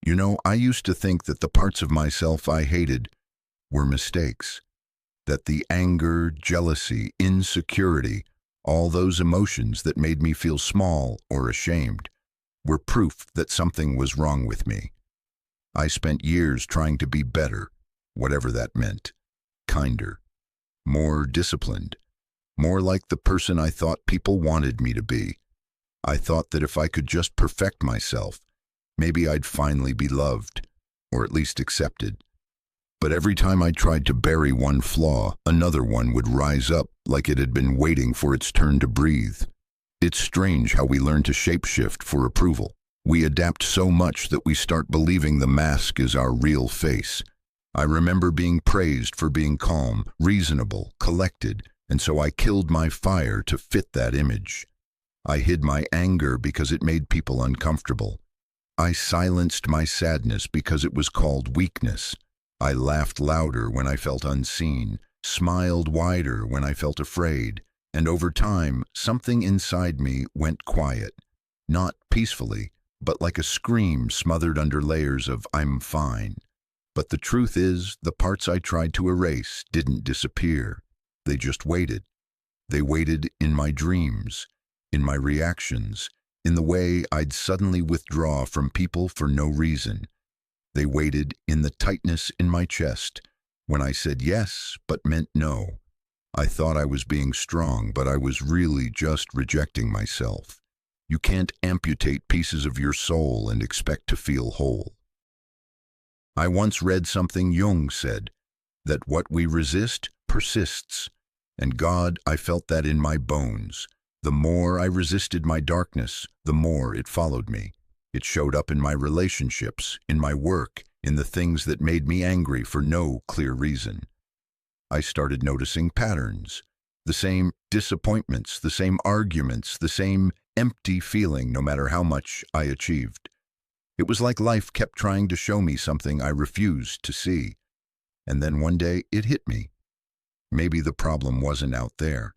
I used to think that the parts of myself I hated were mistakes, that the anger, jealousy, insecurity, all those emotions that made me feel small or ashamed, were proof that something was wrong with me. I spent years trying to be better, whatever that meant, kinder, more disciplined, more like the person I thought people wanted me to be. I thought that if I could just perfect myself, maybe I'd finally be loved, or at least accepted. But every time I tried to bury one flaw, another one would rise up like it had been waiting for its turn to breathe. It's strange how we learn to shapeshift for approval. We adapt so much that we start believing the mask is our real face. I remember being praised for being calm, reasonable, collected, and so I killed my fire to fit that image. I hid my anger because it made people uncomfortable. I silenced my sadness because it was called weakness. I laughed louder when I felt unseen, smiled wider when I felt afraid, and over time, something inside me went quiet. Not peacefully, but like a scream smothered under layers of "I'm fine." But the truth is, the parts I tried to erase didn't disappear. They just waited. They waited in my dreams, in my reactions, in the way I'd suddenly withdraw from people for no reason. They waited in the tightness in my chest, when I said yes but meant no. I thought I was being strong, but I was really just rejecting myself. You can't amputate pieces of your soul and expect to feel whole. I once read something Jung said, that what we resist persists. And God, I felt that in my bones. The more I resisted my darkness, the more it followed me. It showed up in my relationships, in my work, in the things that made me angry for no clear reason. I started noticing patterns, the same disappointments, the same arguments, the same empty feeling no matter how much I achieved. It was like life kept trying to show me something I refused to see. And then one day it hit me. Maybe the problem wasn't out there.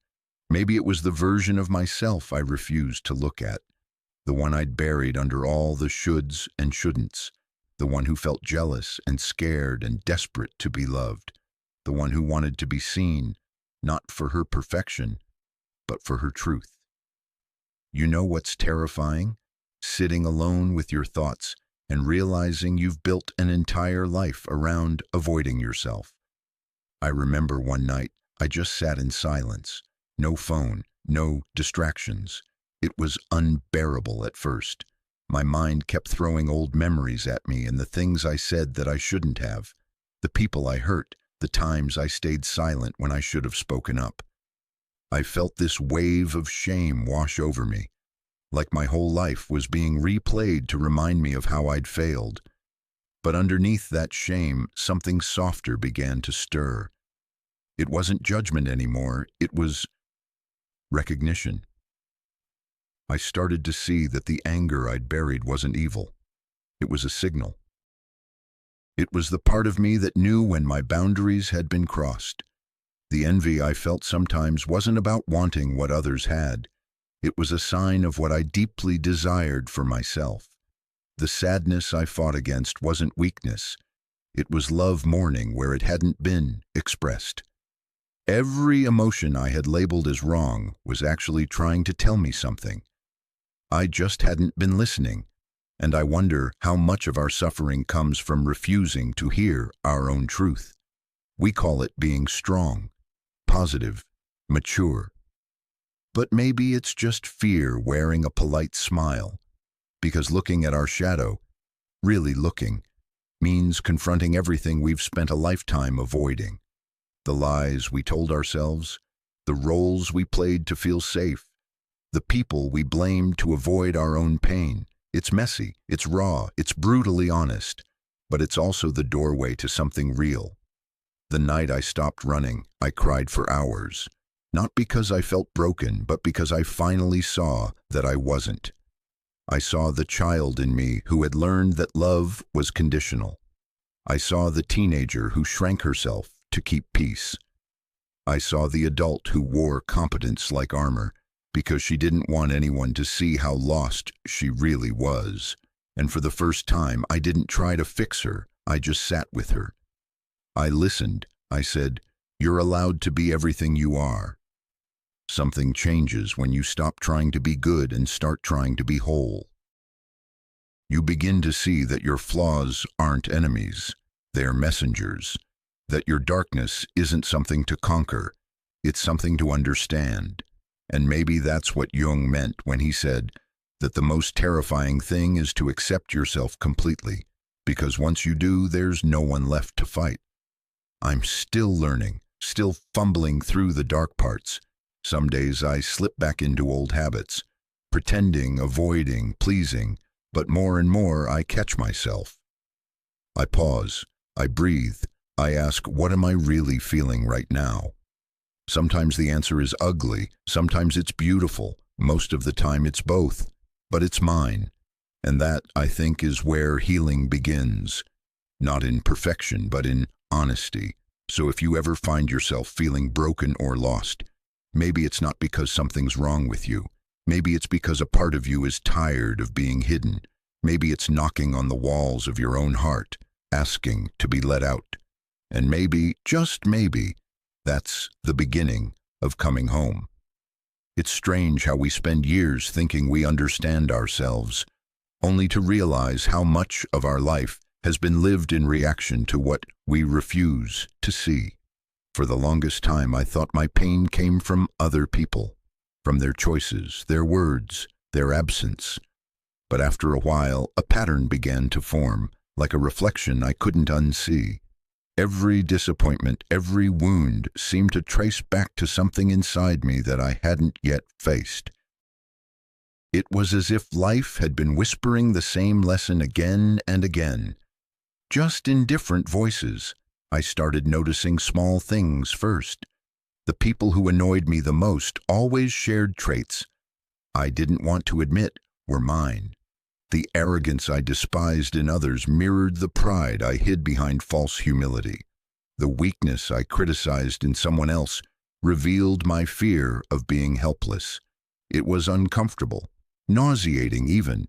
Maybe it was the version of myself I refused to look at, the one I'd buried under all the shoulds and shouldn'ts, the one who felt jealous and scared and desperate to be loved, the one who wanted to be seen, not for her perfection, but for her truth. You know what's terrifying? Sitting alone with your thoughts and realizing you've built an entire life around avoiding yourself. I remember one night I just sat in silence, no phone, no distractions. It was unbearable at first. My mind kept throwing old memories at me and the things I said that I shouldn't have, the people I hurt, the times I stayed silent when I should have spoken up. I felt this wave of shame wash over me, like my whole life was being replayed to remind me of how I'd failed. But underneath that shame, something softer began to stir. It wasn't judgment anymore, it was recognition. I started to see that the anger I'd buried wasn't evil. It was a signal. It was the part of me that knew when my boundaries had been crossed. The envy I felt sometimes wasn't about wanting what others had. It was a sign of what I deeply desired for myself. The sadness I fought against wasn't weakness. It was love mourning where it hadn't been expressed. Every emotion I had labeled as wrong was actually trying to tell me something. I just hadn't been listening, and I wonder how much of our suffering comes from refusing to hear our own truth. We call it being strong, positive, mature. But maybe it's just fear wearing a polite smile, because looking at our shadow, really looking, means confronting everything we've spent a lifetime avoiding. The lies we told ourselves, the roles we played to feel safe, the people we blamed to avoid our own pain. It's messy, it's raw, it's brutally honest, but it's also the doorway to something real. The night I stopped running, I cried for hours. Not because I felt broken, but because I finally saw that I wasn't. I saw the child in me who had learned that love was conditional. I saw the teenager who shrank herself to keep peace. I saw the adult who wore competence like armor because she didn't want anyone to see how lost she really was. And for the first time, I didn't try to fix her, I just sat with her. I listened. I said, "You're allowed to be everything you are." Something changes when you stop trying to be good and start trying to be whole. You begin to see that your flaws aren't enemies, they're messengers, that your darkness isn't something to conquer, it's something to understand. And maybe that's what Jung meant when he said that the most terrifying thing is to accept yourself completely, because once you do, there's no one left to fight. I'm still learning, still fumbling through the dark parts. Some days I slip back into old habits, pretending, avoiding, pleasing, but more and more I catch myself. I pause, I breathe, I ask, what am I really feeling right now? Sometimes the answer is ugly, sometimes it's beautiful, most of the time it's both, but it's mine. And that, I think, is where healing begins. Not in perfection, but in honesty. So if you ever find yourself feeling broken or lost, maybe it's not because something's wrong with you. Maybe it's because a part of you is tired of being hidden. Maybe it's knocking on the walls of your own heart, asking to be let out. And maybe, just maybe, that's the beginning of coming home. It's strange how we spend years thinking we understand ourselves, only to realize how much of our life has been lived in reaction to what we refuse to see. For the longest time, I thought my pain came from other people, from their choices, their words, their absence. But after a while, a pattern began to form, like a reflection I couldn't unsee. Every disappointment, every wound seemed to trace back to something inside me that I hadn't yet faced. It was as if life had been whispering the same lesson again and again, just in different voices. I started noticing small things first. The people who annoyed me the most always shared traits I didn't want to admit were mine. The arrogance I despised in others mirrored the pride I hid behind false humility. The weakness I criticized in someone else revealed my fear of being helpless. It was uncomfortable, nauseating even,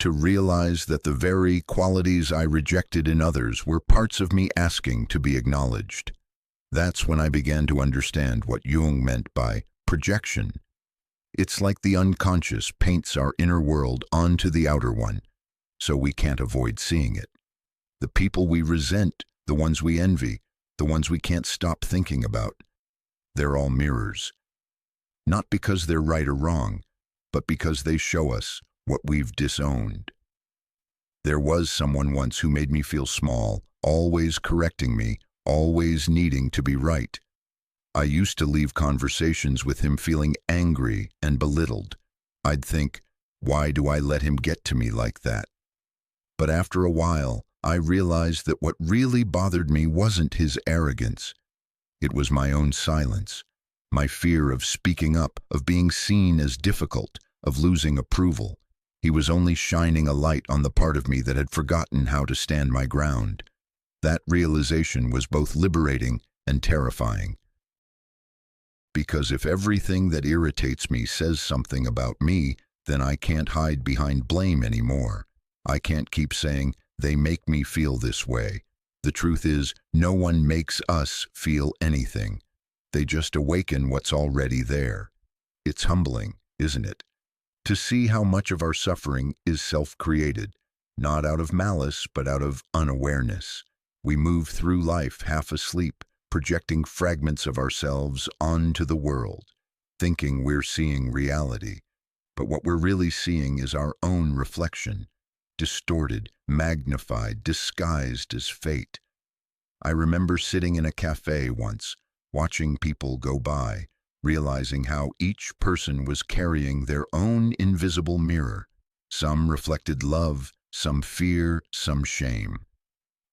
to realize that the very qualities I rejected in others were parts of me asking to be acknowledged. That's when I began to understand what Jung meant by projection. It's like the unconscious paints our inner world onto the outer one, so we can't avoid seeing it. The people we resent, the ones we envy, the ones we can't stop thinking about, they're all mirrors. Not because they're right or wrong, but because they show us what we've disowned. There was someone once who made me feel small, always correcting me, always needing to be right. I used to leave conversations with him feeling angry and belittled. I'd think, why do I let him get to me like that? But after a while, I realized that what really bothered me wasn't his arrogance. It was my own silence, my fear of speaking up, of being seen as difficult, of losing approval. He was only shining a light on the part of me that had forgotten how to stand my ground. That realization was both liberating and terrifying. Because if everything that irritates me says something about me, then I can't hide behind blame anymore. I can't keep saying, they make me feel this way. The truth is, no one makes us feel anything. They just awaken what's already there. It's humbling, isn't it? To see how much of our suffering is self-created, not out of malice, but out of unawareness. We move through life half asleep, projecting fragments of ourselves onto the world, thinking we're seeing reality. But what we're really seeing is our own reflection, distorted, magnified, disguised as fate. I remember sitting in a cafe once, watching people go by, realizing how each person was carrying their own invisible mirror. Some reflected love, some fear, some shame.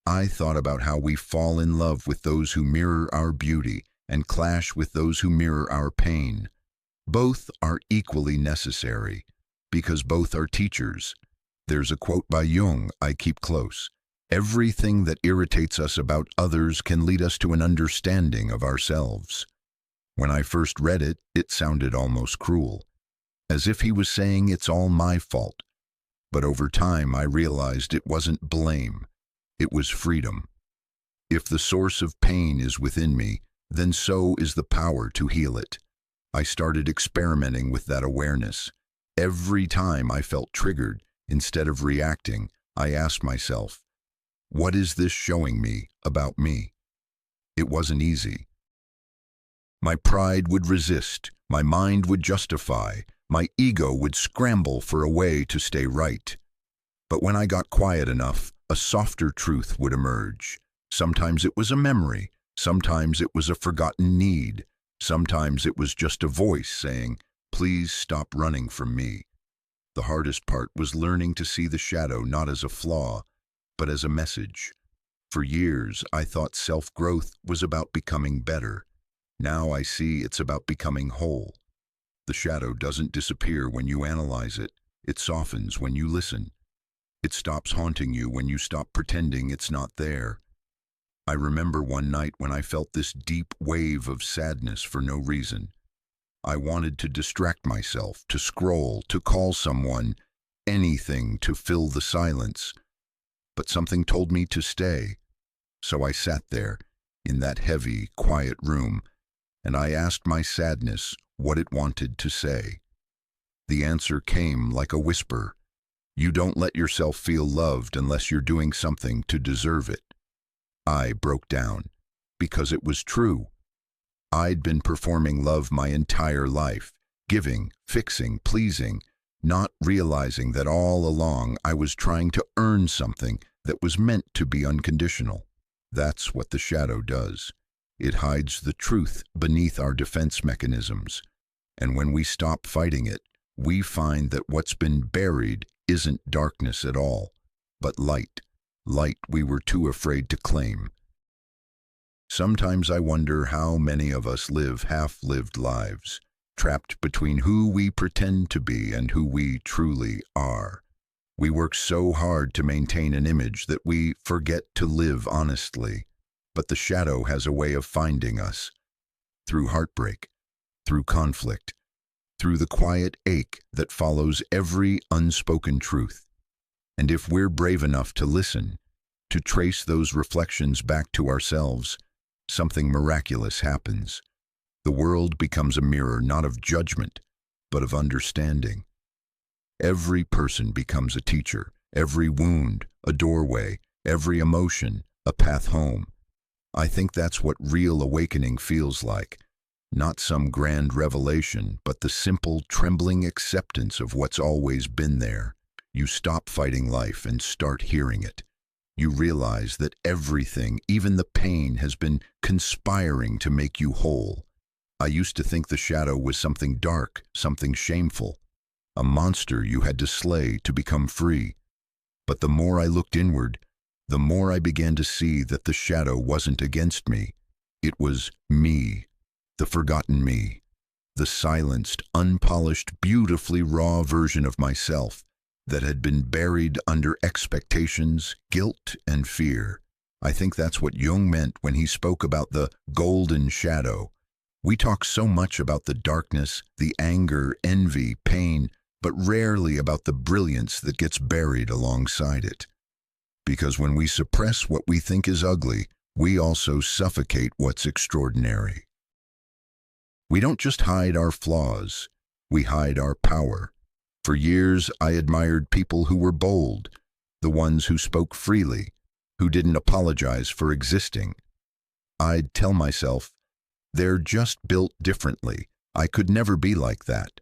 I thought about how we fall in love with those who mirror our beauty and clash with those who mirror our pain. Both are equally necessary, because both are teachers. There's a quote by Jung I keep close. Everything that irritates us about others can lead us to an understanding of ourselves. When I first read it, it sounded almost cruel, as if he was saying it's all my fault. But over time, I realized it wasn't blame. It was freedom. If the source of pain is within me, then so is the power to heal it. I started experimenting with that awareness. Every time I felt triggered, instead of reacting, I asked myself, what is this showing me about me? It wasn't easy. My pride would resist, my mind would justify, my ego would scramble for a way to stay right. But when I got quiet enough, a softer truth would emerge. Sometimes it was a memory, sometimes it was a forgotten need, sometimes it was just a voice saying, please stop running from me. The hardest part was learning to see the shadow not as a flaw, but as a message. For years, I thought self-growth was about becoming better. Now I see it's about becoming whole. The shadow doesn't disappear when you analyze it. It softens when you listen. It stops haunting you when you stop pretending it's not there. I remember one night when I felt this deep wave of sadness for no reason. I wanted to distract myself, to scroll, to call someone, anything to fill the silence. But something told me to stay. So I sat there, in that heavy, quiet room, and I asked my sadness what it wanted to say. The answer came like a whisper. You don't let yourself feel loved unless you're doing something to deserve it. I broke down, because it was true. I'd been performing love my entire life, giving, fixing, pleasing, not realizing that all along I was trying to earn something that was meant to be unconditional. That's what the shadow does. It hides the truth beneath our defense mechanisms. And when we stop fighting it, we find that what's been buried isn't darkness at all, but light. Light we were too afraid to claim. Sometimes I wonder how many of us live half-lived lives, trapped between who we pretend to be and who we truly are. We work so hard to maintain an image that we forget to live honestly. But the shadow has a way of finding us. Through heartbreak, through conflict, through the quiet ache that follows every unspoken truth. And if we're brave enough to listen, to trace those reflections back to ourselves, something miraculous happens. The world becomes a mirror not of judgment, but of understanding. Every person becomes a teacher, every wound, a doorway, every emotion, a path home. I think that's what real awakening feels like. Not some grand revelation, but the simple, trembling acceptance of what's always been there. You stop fighting life and start hearing it. You realize that everything, even the pain, has been conspiring to make you whole. I used to think the shadow was something dark, something shameful, a monster you had to slay to become free. But the more I looked inward, the more I began to see that the shadow wasn't against me. It was me, the forgotten me, the silenced, unpolished, beautifully raw version of myself that had been buried under expectations, guilt, and fear. I think that's what Jung meant when he spoke about the golden shadow. We talk so much about the darkness, the anger, envy, pain, but rarely about the brilliance that gets buried alongside it. Because when we suppress what we think is ugly, we also suffocate what's extraordinary. We don't just hide our flaws, we hide our power. For years, I admired people who were bold, the ones who spoke freely, who didn't apologize for existing. I'd tell myself, they're just built differently. I could never be like that.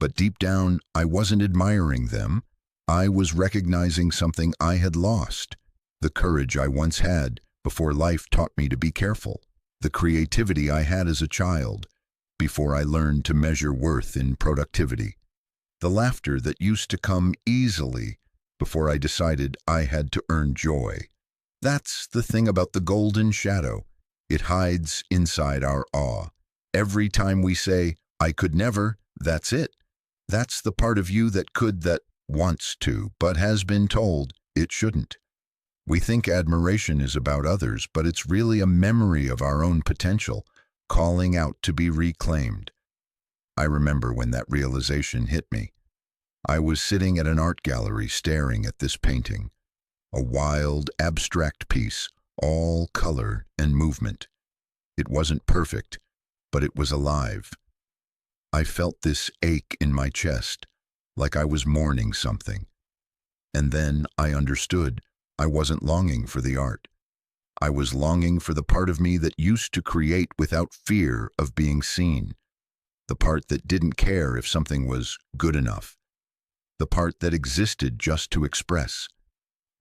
But deep down, I wasn't admiring them. I was recognizing something I had lost, the courage I once had before life taught me to be careful, the creativity I had as a child before I learned to measure worth in productivity, the laughter that used to come easily before I decided I had to earn joy. That's the thing about the golden shadow. It hides inside our awe. Every time we say, I could never, that's it. That's the part of you that could, that wants to, but has been told it shouldn't. We think admiration is about others, but it's really a memory of our own potential, calling out to be reclaimed. I remember when that realization hit me. I was sitting at an art gallery staring at this painting, a wild, abstract piece, all color and movement. It wasn't perfect, but it was alive. I felt this ache in my chest, like I was mourning something. And then I understood I wasn't longing for the art. I was longing for the part of me that used to create without fear of being seen, the part that didn't care if something was good enough, the part that existed just to express.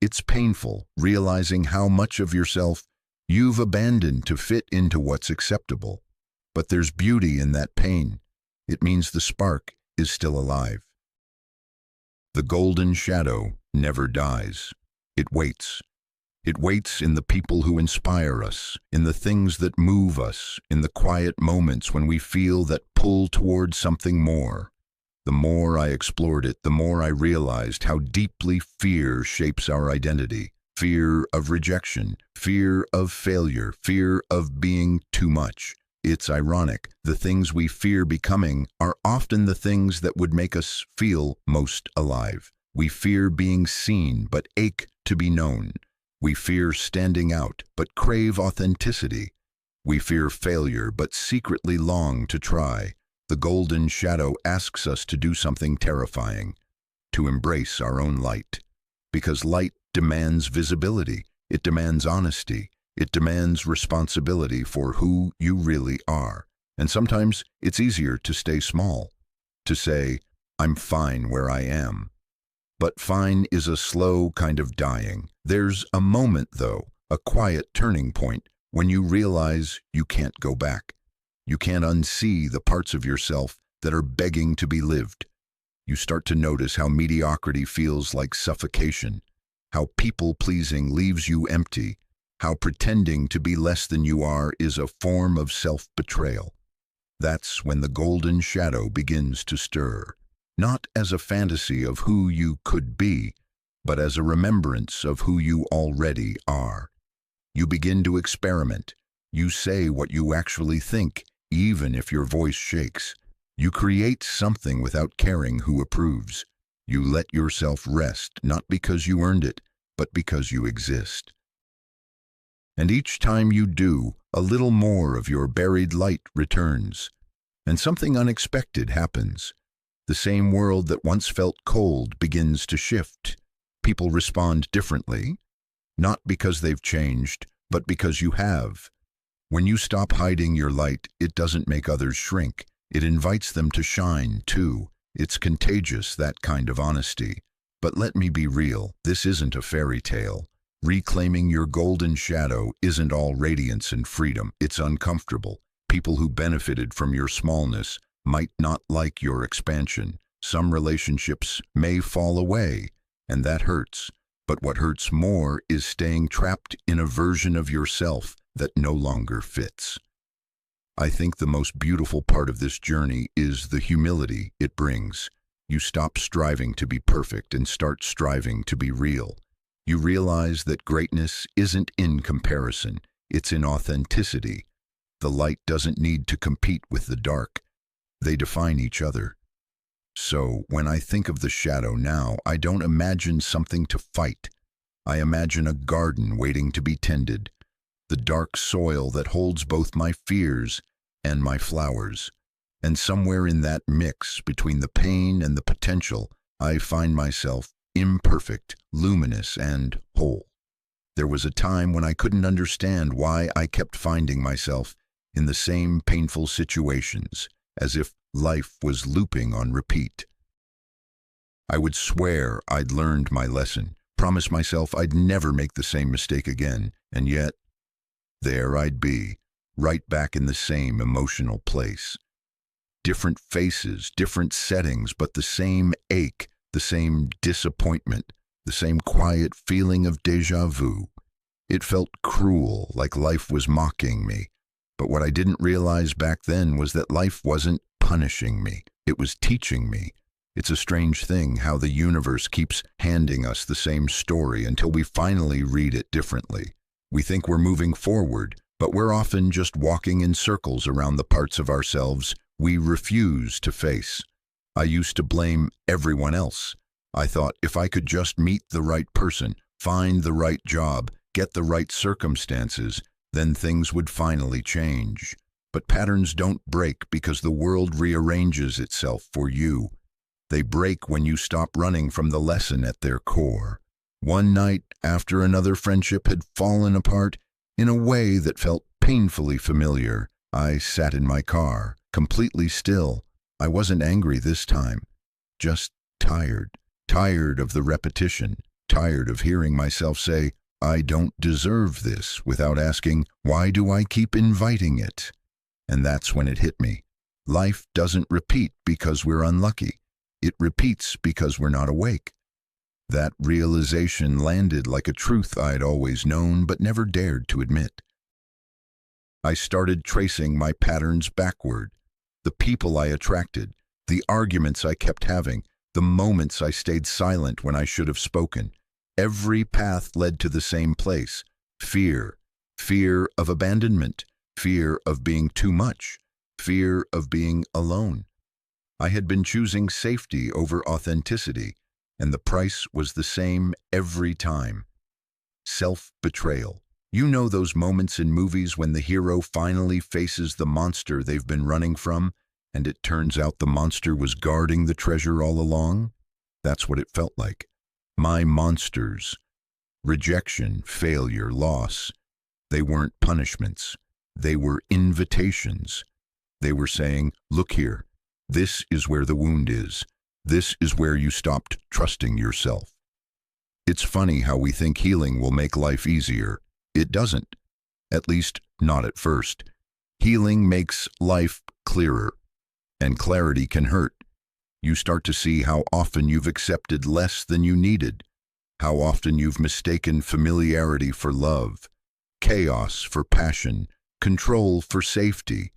It's painful realizing how much of yourself you've abandoned to fit into what's acceptable. But there's beauty in that pain. It means the spark is still alive. The golden shadow never dies. It waits. It waits in the people who inspire us, in the things that move us, in the quiet moments when we feel that pull towards something more. The more I explored it, the more I realized how deeply fear shapes our identity. Fear of rejection, fear of failure, fear of being too much. It's ironic. The things we fear becoming are often the things that would make us feel most alive. We fear being seen, but ache to be known. We fear standing out, but crave authenticity. We fear failure, but secretly long to try. The golden shadow asks us to do something terrifying, to embrace our own light. Because light demands visibility, it demands honesty, it demands responsibility for who you really are. And sometimes it's easier to stay small, to say, I'm fine where I am. But fine is a slow kind of dying. There's a moment, though, a quiet turning point, when you realize you can't go back. You can't unsee the parts of yourself that are begging to be lived. You start to notice how mediocrity feels like suffocation, how people-pleasing leaves you empty, how pretending to be less than you are is a form of self-betrayal. That's when the golden shadow begins to stir, not as a fantasy of who you could be, but as a remembrance of who you already are. You begin to experiment. You say what you actually think, even if your voice shakes. You create something without caring who approves. You let yourself rest, not because you earned it, but because you exist. And each time you do, a little more of your buried light returns, and something unexpected happens. The same world that once felt cold begins to shift. People respond differently, not because they've changed, but because you have. When you stop hiding your light, it doesn't make others shrink. It invites them to shine, too. It's contagious, that kind of honesty. But let me be real, this isn't a fairy tale. Reclaiming your golden shadow isn't all radiance and freedom. It's uncomfortable. People who benefited from your smallness might not like your expansion. Some relationships may fall away, and that hurts. But what hurts more is staying trapped in a version of yourself that no longer fits. I think the most beautiful part of this journey is the humility it brings. You stop striving to be perfect and start striving to be real. You realize that greatness isn't in comparison, it's in authenticity. The light doesn't need to compete with the dark. They define each other. So, when I think of the shadow now, I don't imagine something to fight. I imagine a garden waiting to be tended, the dark soil that holds both my fears and my flowers. And somewhere in that mix between the pain and the potential, I find myself imperfect, luminous, and whole. There was a time when I couldn't understand why I kept finding myself in the same painful situations, as if life was looping on repeat. I would swear I'd learned my lesson, promise myself I'd never make the same mistake again, and yet, there I'd be, right back in the same emotional place. Different faces, different settings, but the same ache, the same disappointment, the same quiet feeling of déjà vu. It felt cruel, like life was mocking me. But what I didn't realize back then was that life wasn't punishing me. It was teaching me. It's a strange thing how the universe keeps handing us the same story until we finally read it differently. We think we're moving forward, but we're often just walking in circles around the parts of ourselves we refuse to face. I used to blame everyone else. I thought if I could just meet the right person, find the right job, get the right circumstances, then things would finally change. But patterns don't break because the world rearranges itself for you. They break when you stop running from the lesson at their core. One night, after another friendship had fallen apart in a way that felt painfully familiar, I sat in my car, completely still. I wasn't angry this time, just tired. Tired of the repetition, tired of hearing myself say, I don't deserve this, without asking, why do I keep inviting it? And that's when it hit me. Life doesn't repeat because we're unlucky. It repeats because we're not awake. That realization landed like a truth I'd always known but never dared to admit. I started tracing my patterns backward. The people I attracted, the arguments I kept having, the moments I stayed silent when I should have spoken. Every path led to the same place. Fear. Fear of abandonment. Fear of being too much. Fear of being alone. I had been choosing safety over authenticity, and the price was the same every time. Self-betrayal. You know those moments in movies when the hero finally faces the monster they've been running from, and it turns out the monster was guarding the treasure all along? That's what it felt like. My monsters. Rejection, failure, loss. They weren't punishments. They were invitations. They were saying, look here, this is where the wound is. This is where you stopped trusting yourself. It's funny how we think healing will make life easier. It doesn't. At least, not at first. Healing makes life clearer. And clarity can hurt. You start to see how often you've accepted less than you needed, how often you've mistaken familiarity for love, chaos for passion, control for safety.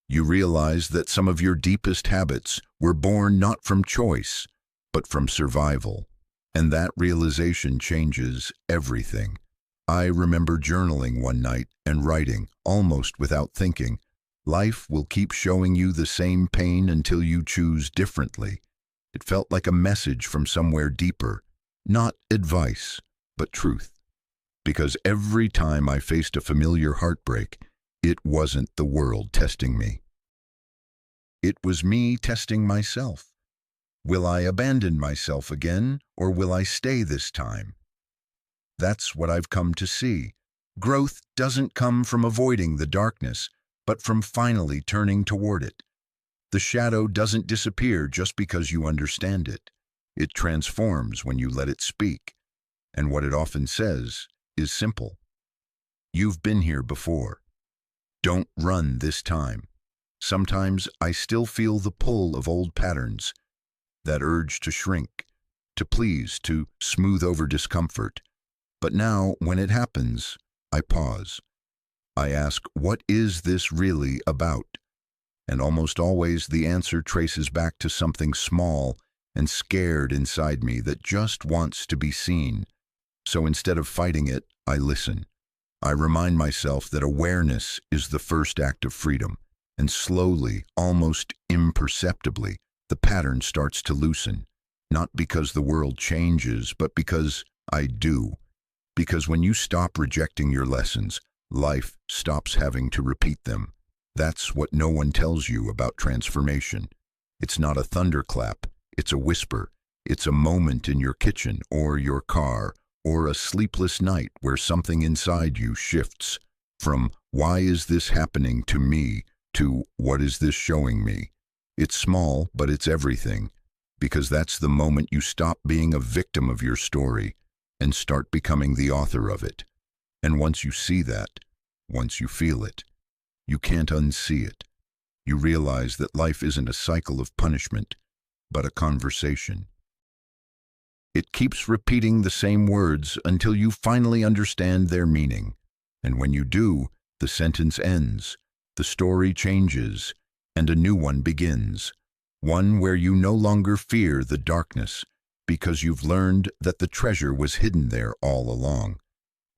You realize that some of your deepest habits were born not from choice, but from survival. And that realization changes everything. I remember journaling one night and writing, almost without thinking, life will keep showing you the same pain until you choose differently. It felt like a message from somewhere deeper, not advice, but truth. Because every time I faced a familiar heartbreak, it wasn't the world testing me. It was me testing myself. Will I abandon myself again, or will I stay this time? That's what I've come to see. Growth doesn't come from avoiding the darkness, but from finally turning toward it. The shadow doesn't disappear just because you understand it. It transforms when you let it speak. And what it often says is simple. You've been here before. Don't run this time. Sometimes I still feel the pull of old patterns, that urge to shrink, to please, to smooth over discomfort. But now, when it happens, I pause. I ask, what is this really about? And almost always the answer traces back to something small and scared inside me that just wants to be seen. So instead of fighting it, I listen. I remind myself that awareness is the first act of freedom, and slowly, almost imperceptibly, the pattern starts to loosen. Not because the world changes, but because I do. Because when you stop rejecting your lessons, life stops having to repeat them. That's what no one tells you about transformation. It's not a thunderclap, it's a whisper. It's a moment in your kitchen or your car, or a sleepless night where something inside you shifts from why is this happening to me to what is this showing me? It's small, but it's everything, because that's the moment you stop being a victim of your story and start becoming the author of it. And once you see that, once you feel it, you can't unsee it. You realize that life isn't a cycle of punishment, but a conversation. It keeps repeating the same words until you finally understand their meaning. And when you do, the sentence ends, the story changes, and a new one begins. One where you no longer fear the darkness, because you've learned that the treasure was hidden there all along.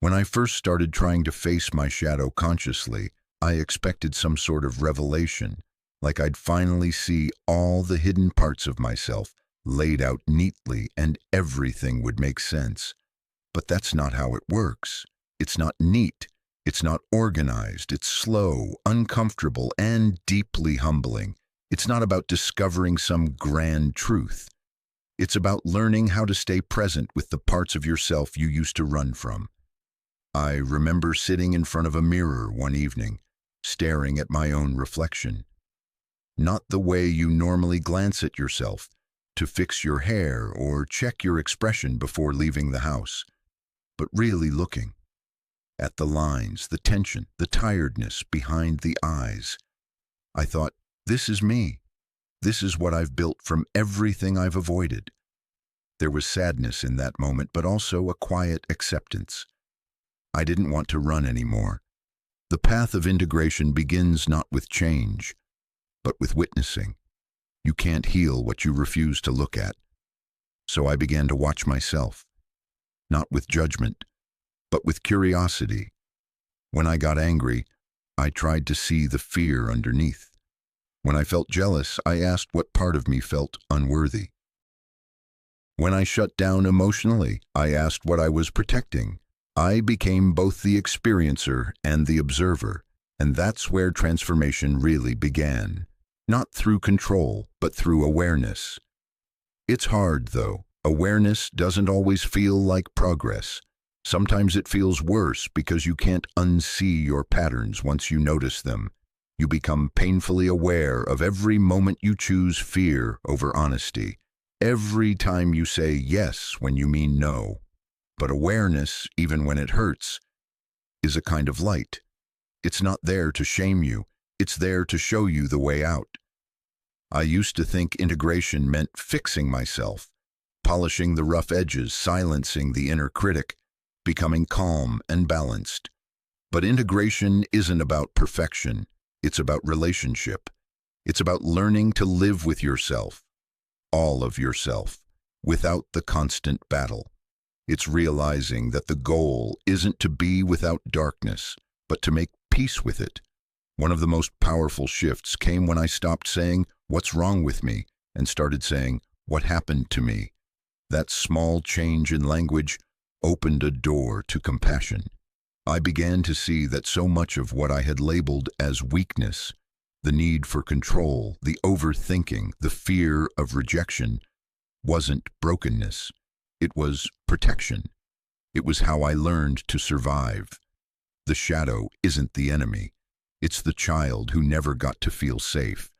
When I first started trying to face my shadow consciously, I expected some sort of revelation, like I'd finally see all the hidden parts of myself laid out neatly and everything would make sense. But that's not how it works. It's not neat. It's not organized. It's slow, uncomfortable, and deeply humbling. It's not about discovering some grand truth. It's about learning how to stay present with the parts of yourself you used to run from. I remember sitting in front of a mirror one evening, staring at my own reflection. Not the way you normally glance at yourself, to fix your hair or check your expression before leaving the house, but really looking at the lines, the tension, the tiredness behind the eyes. I thought, this is me. This is what I've built from everything I've avoided. There was sadness in that moment, but also a quiet acceptance. I didn't want to run anymore. The path of integration begins not with change, but with witnessing. You can't heal what you refuse to look at. So I began to watch myself, not with judgment, but with curiosity. When I got angry, I tried to see the fear underneath. When I felt jealous, I asked what part of me felt unworthy. When I shut down emotionally, I asked what I was protecting. I became both the experiencer and the observer, and that's where transformation really began. Not through control, but through awareness. It's hard, though. Awareness doesn't always feel like progress. Sometimes it feels worse because you can't unsee your patterns once you notice them. You become painfully aware of every moment you choose fear over honesty, every time you say yes when you mean no. But awareness, even when it hurts, is a kind of light. It's not there to shame you. It's there to show you the way out. I used to think integration meant fixing myself, polishing the rough edges, silencing the inner critic, becoming calm and balanced. But integration isn't about perfection. It's about relationship. It's about learning to live with yourself, all of yourself, without the constant battle. It's realizing that the goal isn't to be without darkness, but to make peace with it. One of the most powerful shifts came when I stopped saying, "What's wrong with me?" and started saying, "What happened to me?" That small change in language opened a door to compassion. I began to see that so much of what I had labeled as weakness, the need for control, the overthinking, the fear of rejection, wasn't brokenness. It was protection. It was how I learned to survive. The shadow isn't the enemy. It's the child who never got to feel safe.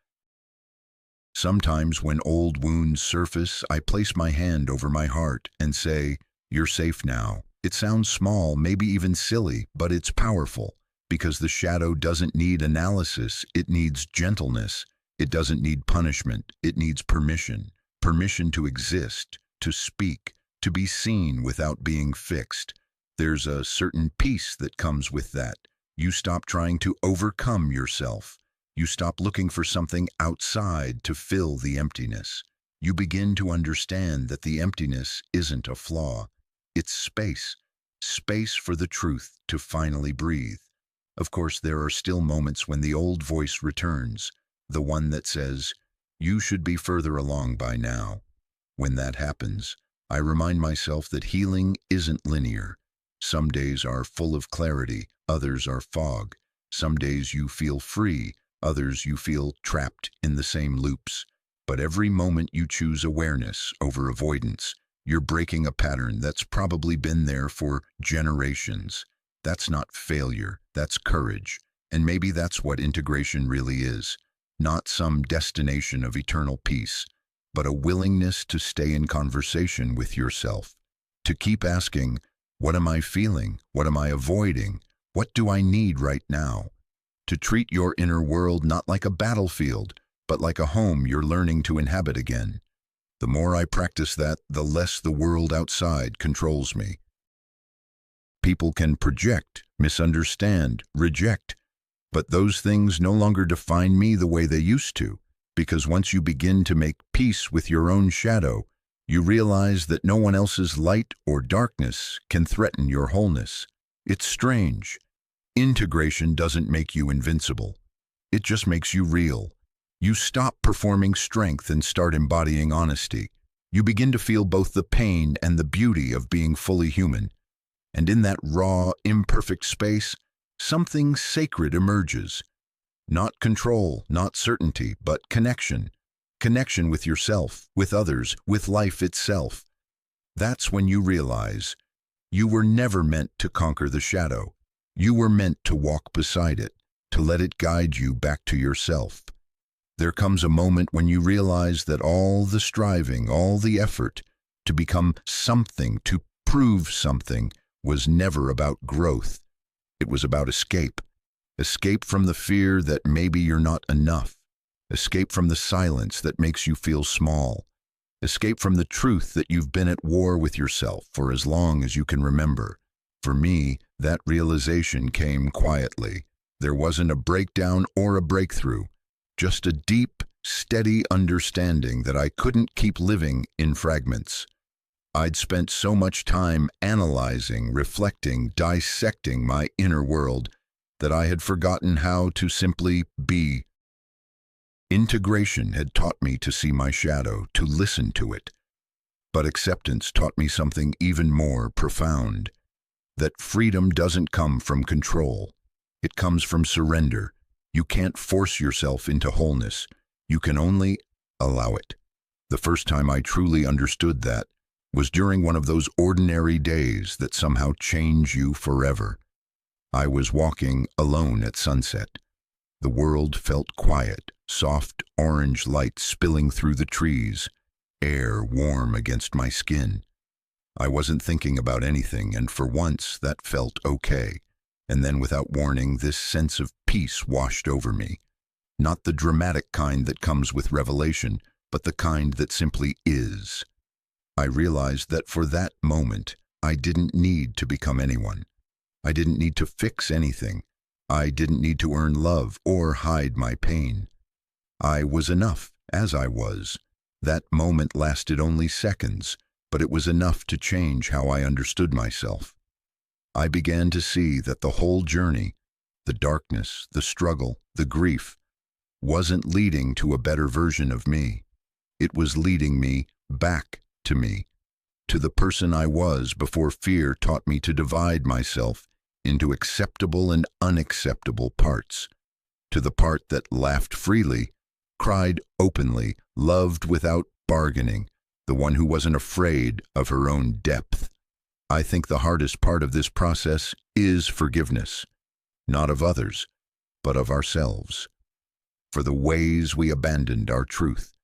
Sometimes when old wounds surface, I place my hand over my heart and say, "You're safe now." It sounds small, maybe even silly, but it's powerful, because the shadow doesn't need analysis, it needs gentleness. It doesn't need punishment, it needs permission. Permission to exist, to speak, to be seen without being fixed. There's a certain peace that comes with that. You stop trying to overcome yourself. You stop looking for something outside to fill the emptiness. You begin to understand that the emptiness isn't a flaw. It's space. Space for the truth to finally breathe. Of course, there are still moments when the old voice returns, the one that says, "You should be further along by now." When that happens, I remind myself that healing isn't linear. Some days are full of clarity, others are fog. Some days you feel free, others you feel trapped in the same loops. But every moment you choose awareness over avoidance, you're breaking a pattern that's probably been there for generations. That's not failure, that's courage. And maybe that's what integration really is. Not some destination of eternal peace, but a willingness to stay in conversation with yourself. To keep asking, what am I feeling? What am I avoiding? What do I need right now? To treat your inner world not like a battlefield, but like a home you're learning to inhabit again. The more I practice that, the less the world outside controls me. People can project, misunderstand, reject, but those things no longer define me the way they used to, because once you begin to make peace with your own shadow, you realize that no one else's light or darkness can threaten your wholeness. It's strange. Integration doesn't make you invincible. It just makes you real. You stop performing strength and start embodying honesty. You begin to feel both the pain and the beauty of being fully human. And in that raw, imperfect space, something sacred emerges. Not control, not certainty, but connection. Connection with yourself, with others, with life itself. That's when you realize you were never meant to conquer the shadow. You were meant to walk beside it, to let it guide you back to yourself. There comes a moment when you realize that all the striving, all the effort to become something, to prove something, was never about growth. It was about escape. Escape from the fear that maybe you're not enough. Escape from the silence that makes you feel small. Escape from the truth that you've been at war with yourself for as long as you can remember. For me, that realization came quietly. There wasn't a breakdown or a breakthrough, just a deep, steady understanding that I couldn't keep living in fragments. I'd spent so much time analyzing, reflecting, dissecting my inner world that I had forgotten how to simply be. Integration had taught me to see my shadow, to listen to it. But acceptance taught me something even more profound, that freedom doesn't come from control. It comes from surrender. You can't force yourself into wholeness. You can only allow it. The first time I truly understood that was during one of those ordinary days that somehow change you forever. I was walking alone at sunset. The world felt quiet, soft orange light spilling through the trees, air warm against my skin. I wasn't thinking about anything, and for once that felt okay. And then without warning, this sense of peace washed over me. Not the dramatic kind that comes with revelation, but the kind that simply is. I realized that for that moment, I didn't need to become anyone. I didn't need to fix anything. I didn't need to earn love or hide my pain. I was enough as I was. That moment lasted only seconds, but it was enough to change how I understood myself. I began to see that the whole journey, the darkness, the struggle, the grief, wasn't leading to a better version of me. It was leading me back to me, to the person I was before fear taught me to divide myself into acceptable and unacceptable parts, to the part that laughed freely, cried openly, loved without bargaining, the one who wasn't afraid of her own depth. I think the hardest part of this process is forgiveness, not of others, but of ourselves, for the ways we abandoned our truth,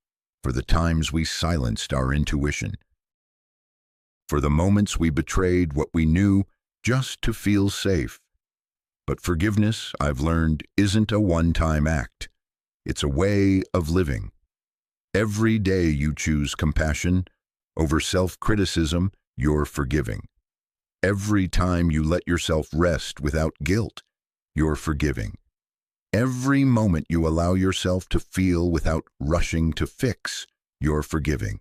for the times we silenced our intuition, for the moments we betrayed what we knew just to feel safe. But forgiveness, I've learned, isn't a one-time act. It's a way of living. Every day you choose compassion over self-criticism, you're forgiving. Every time you let yourself rest without guilt, you're forgiving. Every moment you allow yourself to feel without rushing to fix, you're forgiving.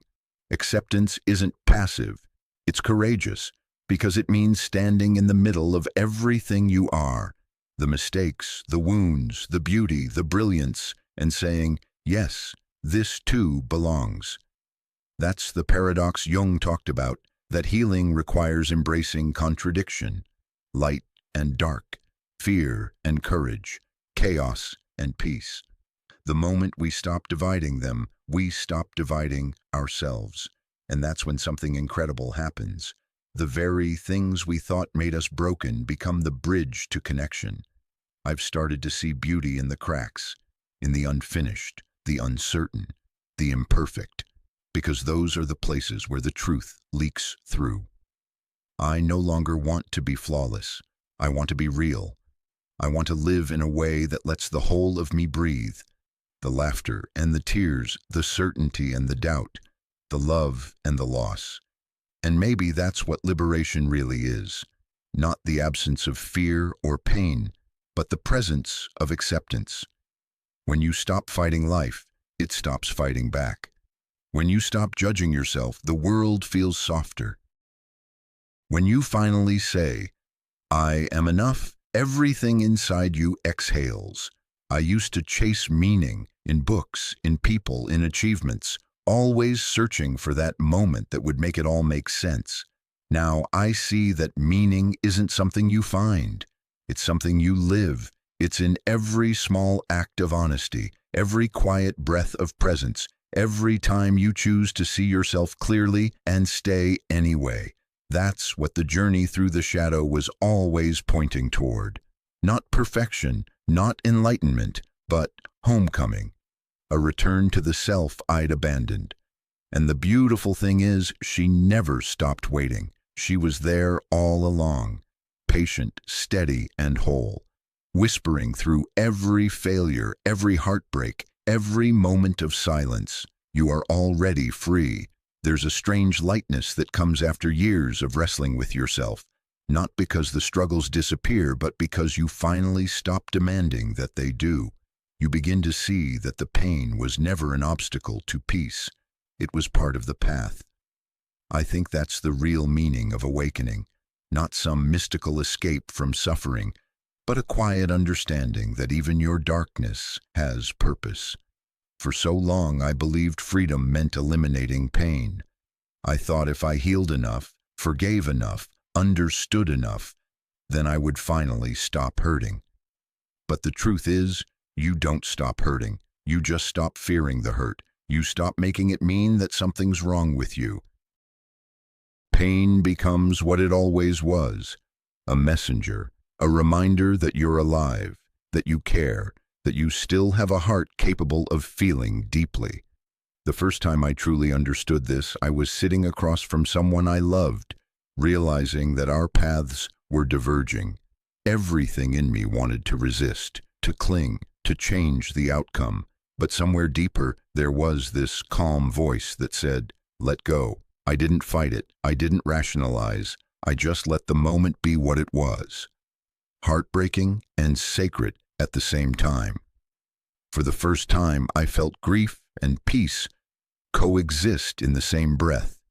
Acceptance isn't passive, it's courageous, because it means standing in the middle of everything you are, the mistakes, the wounds, the beauty, the brilliance, and saying, yes, this too belongs. That's the paradox Jung talked about, that healing requires embracing contradiction, light and dark, fear and courage, chaos and peace. The moment we stop dividing them, we stop dividing ourselves. And that's when something incredible happens. The very things we thought made us broken become the bridge to connection. I've started to see beauty in the cracks, in the unfinished, the uncertain, the imperfect, because those are the places where the truth leaks through. I no longer want to be flawless. I want to be real. I want to live in a way that lets the whole of me breathe. The laughter and the tears, the certainty and the doubt, the love and the loss. And maybe that's what liberation really is. Not the absence of fear or pain, but the presence of acceptance. When you stop fighting life, it stops fighting back. When you stop judging yourself, the world feels softer. When you finally say, I am enough, everything inside you exhales. I used to chase meaning in books, in people, in achievements, always searching for that moment that would make it all make sense. Now I see that meaning isn't something you find. It's something you live. It's in every small act of honesty, every quiet breath of presence, every time you choose to see yourself clearly and stay anyway. That's what the journey through the shadow was always pointing toward. Not perfection, not enlightenment, but homecoming. A return to the self I'd abandoned. And the beautiful thing is, she never stopped waiting. She was there all along, patient, steady, and whole, whispering through every failure, every heartbreak, every moment of silence. You are already free. There's a strange lightness that comes after years of wrestling with yourself, not because the struggles disappear, but because you finally stop demanding that they do. You begin to see that the pain was never an obstacle to peace. It was part of the path. I think that's the real meaning of awakening, not some mystical escape from suffering, but a quiet understanding that even your darkness has purpose. For so long I believed freedom meant eliminating pain. I thought if I healed enough, forgave enough, understood enough, then I would finally stop hurting. But the truth is, you don't stop hurting. You just stop fearing the hurt. You stop making it mean that something's wrong with you. Pain becomes what it always was, a messenger, a reminder that you're alive, that you care, that you still have a heart capable of feeling deeply. The first time I truly understood this, I was sitting across from someone I loved, realizing that our paths were diverging. Everything in me wanted to resist, to cling, to change the outcome. But somewhere deeper, there was this calm voice that said, "Let go." I didn't fight it. I didn't rationalize. I just let the moment be what it was. Heartbreaking and sacred at the same time. For the first time, I felt grief and peace coexist in the same breath.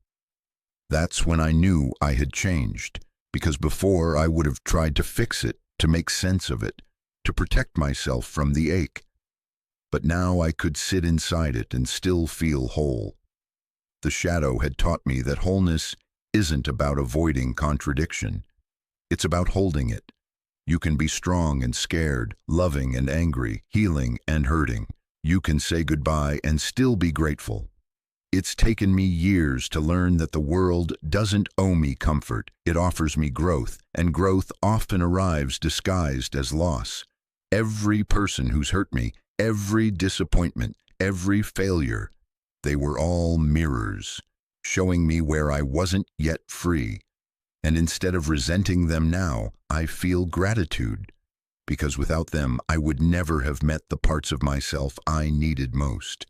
That's when I knew I had changed, because before I would have tried to fix it, to make sense of it, to protect myself from the ache. But now I could sit inside it and still feel whole. The shadow had taught me that wholeness isn't about avoiding contradiction. It's about holding it. You can be strong and scared, loving and angry, healing and hurting. You can say goodbye and still be grateful. It's taken me years to learn that the world doesn't owe me comfort. It offers me growth, and growth often arrives disguised as loss. Every person who's hurt me, every disappointment, every failure, they were all mirrors, showing me where I wasn't yet free. And instead of resenting them now, I feel gratitude, because without them, I would never have met the parts of myself I needed most.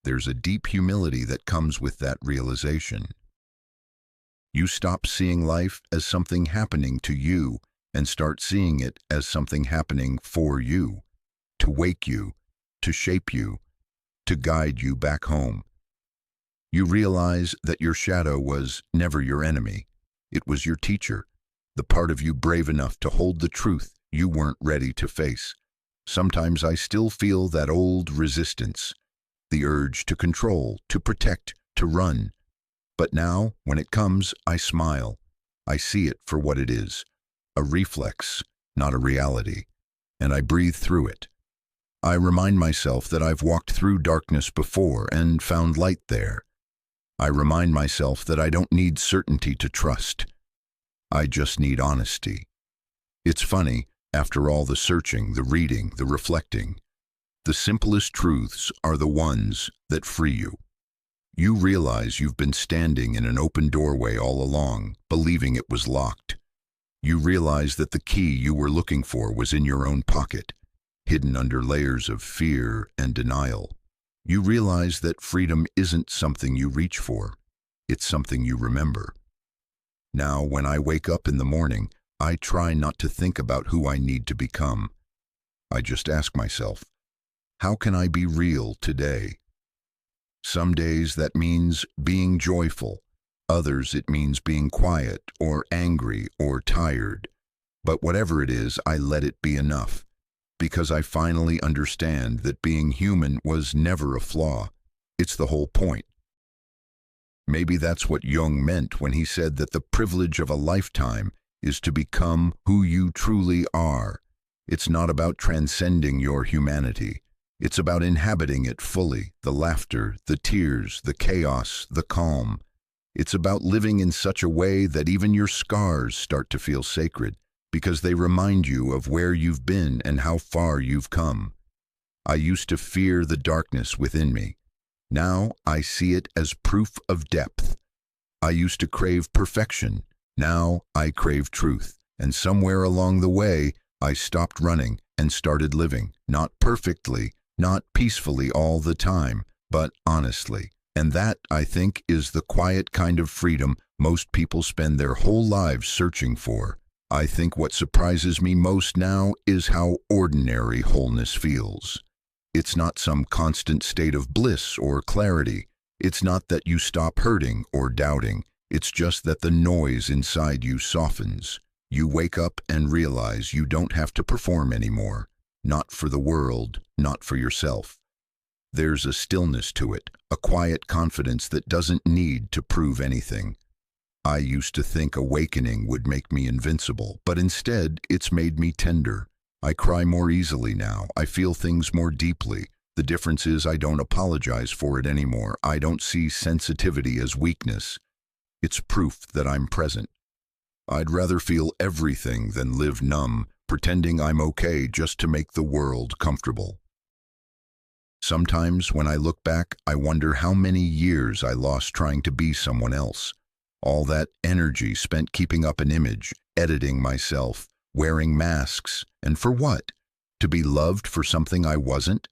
There's a deep humility that comes with that realization. You stop seeing life as something happening to you and start seeing it as something happening for you, to wake you, to shape you, to guide you back home. You realize that your shadow was never your enemy. It was your teacher, the part of you brave enough to hold the truth you weren't ready to face. Sometimes I still feel that old resistance, the urge to control, to protect, to run. But now, when it comes, I smile. I see it for what it is, a reflex, not a reality, and I breathe through it. I remind myself that I've walked through darkness before and found light there. I remind myself that I don't need certainty to trust. I just need honesty. It's funny, after all the searching, the reading, the reflecting, the simplest truths are the ones that free you. You realize you've been standing in an open doorway all along, believing it was locked. You realize that the key you were looking for was in your own pocket, hidden under layers of fear and denial. You realize that freedom isn't something you reach for, it's something you remember. Now, when I wake up in the morning, I try not to think about who I need to become. I just ask myself, how can I be real today? Some days that means being joyful. Others it means being quiet or angry or tired. But whatever it is, I let it be enough. because I finally understand that being human was never a flaw. It's the whole point. Maybe that's what Jung meant when he said that the privilege of a lifetime is to become who you truly are. It's not about transcending your humanity. It's about inhabiting it fully, the laughter, the tears, the chaos, the calm. It's about living in such a way that even your scars start to feel sacred, because they remind you of where you've been and how far you've come. I used to fear the darkness within me. Now I see it as proof of depth. I used to crave perfection. Now I crave truth. And somewhere along the way, I stopped running and started living, not perfectly, not peacefully all the time, but honestly. And that, I think, is the quiet kind of freedom most people spend their whole lives searching for. I think what surprises me most now is how ordinary wholeness feels. It's not some constant state of bliss or clarity. It's not that you stop hurting or doubting. It's just that the noise inside you softens. You wake up and realize you don't have to perform anymore. Not for the world, not for yourself. There's a stillness to it, a quiet confidence that doesn't need to prove anything. I used to think awakening would make me invincible, but instead it's made me tender. I cry more easily now. I feel things more deeply. The difference is I don't apologize for it anymore. I don't see sensitivity as weakness. It's proof that I'm present. I'd rather feel everything than live numb, pretending I'm okay just to make the world comfortable. Sometimes when I look back, I wonder how many years I lost trying to be someone else. All that energy spent keeping up an image, editing myself, wearing masks, and for what? To be loved for something I wasn't?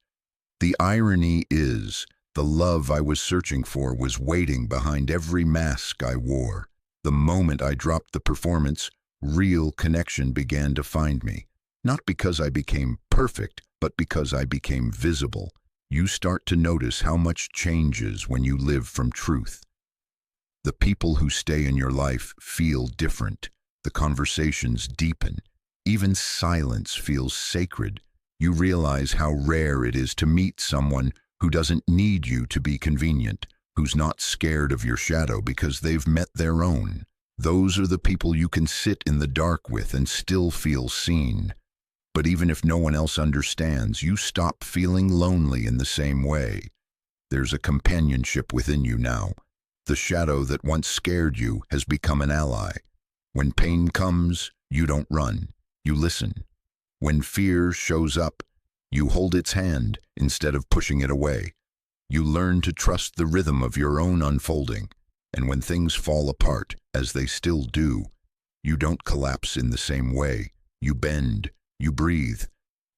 The irony is, the love I was searching for was waiting behind every mask I wore. The moment I dropped the performance, real connection began to find me. Not because I became perfect, but because I became visible. You start to notice how much changes when you live from truth. The people who stay in your life feel different. The conversations deepen. Even silence feels sacred. You realize how rare it is to meet someone who doesn't need you to be convenient, who's not scared of your shadow because they've met their own. Those are the people you can sit in the dark with and still feel seen. But even if no one else understands, you stop feeling lonely in the same way. There's a companionship within you now. The shadow that once scared you has become an ally. When pain comes, you don't run, you listen. When fear shows up, you hold its hand instead of pushing it away. You learn to trust the rhythm of your own unfolding. And when things fall apart, as they still do, you don't collapse in the same way. You bend. You breathe.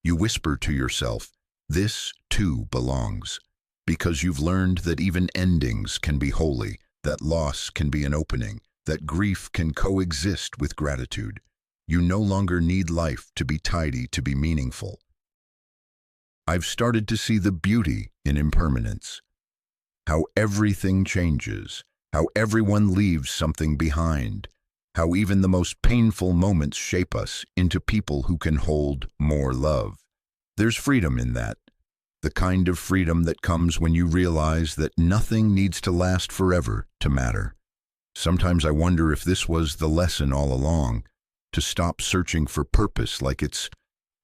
You whisper to yourself, this too belongs. Because you've learned that even endings can be holy, that loss can be an opening, that grief can coexist with gratitude. You no longer need life to be tidy, to be meaningful. I've started to see the beauty in impermanence. How everything changes, how everyone leaves something behind. How even the most painful moments shape us into people who can hold more love. There's freedom in that. The kind of freedom that comes when you realize that nothing needs to last forever to matter. Sometimes I wonder if this was the lesson all along, to stop searching for purpose like it's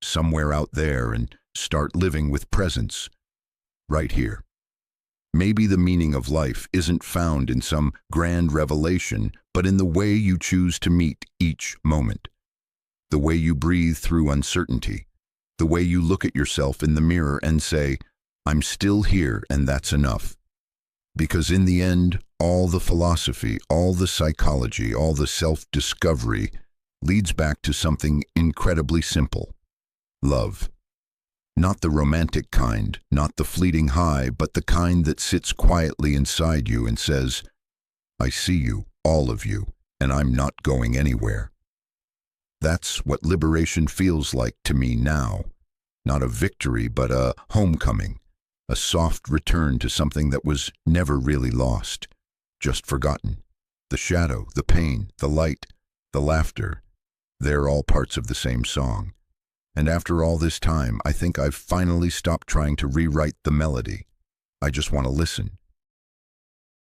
somewhere out there and start living with presence right here. Maybe the meaning of life isn't found in some grand revelation, but in the way you choose to meet each moment. The way you breathe through uncertainty. The way you look at yourself in the mirror and say, I'm still here and that's enough. Because in the end, all the philosophy, all the psychology, all the self-discovery leads back to something incredibly simple. Love. Not the romantic kind, not the fleeting high, but the kind that sits quietly inside you and says, I see you, all of you, and I'm not going anywhere. That's what liberation feels like to me now. Not a victory, but a homecoming. A soft return to something that was never really lost, just forgotten. The shadow, the pain, the light, the laughter, they're all parts of the same song. And after all this time, I think I've finally stopped trying to rewrite the melody. I just want to listen,